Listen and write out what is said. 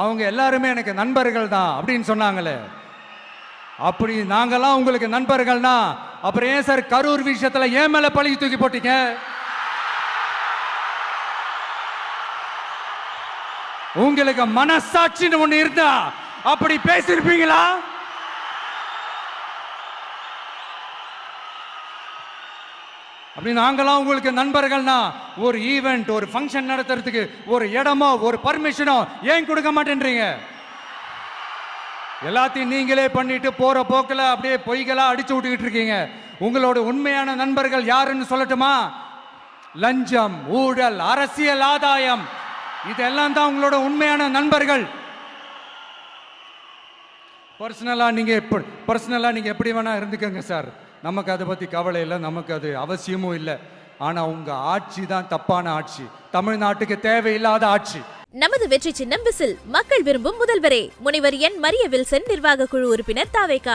அவங்க எல்லாருமே எனக்கு நண்பர்கள் தான் அப்படின்னு சொன்னாங்களே. அப்படி நாங்கெல்லாம் உங்களுக்கு நண்பர்கள்னா அப்புறம் ஏன் சார் கரூர் விஷயத்துல ஏன் மேல பழி தூக்கி போட்டீங்க? உங்களுக்கு மனசாட்சின்னு ஒண்ணு இருந்தா அப்படி பேசிருப்பீங்களா? அப்படி நாங்களாம் உங்களுக்கு நண்பர்கள்னா ஒரு ஈவெண்ட், ஒரு ஃபங்க்ஷன் நடத்துறதுக்கு ஒரு இடமோ ஒரு பர்மிஷனோ ஏன் கொடுக்க மாட்டேன்றீங்க? எல்லாத்தையும் நீங்களே பண்ணிட்டு போற போக்கில் அப்படியே பொய்களா அடிச்சு விட்டுக்கிட்டு இருக்கீங்க. உங்களோட உண்மையான நண்பர்கள் யாருன்னு சொல்லட்டுமா? லஞ்சம், ஊழல், அரசியல் ஆதாயம், இதெல்லாம் தான் உங்களோட உண்மையான நண்பர்கள். பர்சனலா நீங்க எப்படி வேணா இருந்துக்கங்க சார், நமக்கு அதை பத்தி கவலை இல்லை, நமக்கு அது அவசியமும் இல்லை. ஆனா உங்க ஆட்சி தான் தப்பான ஆட்சி, தமிழ்நாட்டுக்கு தேவையில்லாத ஆட்சி. நமது வெற்றி சின்னம் விசில். மக்கள் விரும்பும் முதல்வரே. முனைவர் என் மரிய வில்சன், நிர்வாக குழு உறுப்பினர் தாவேகா.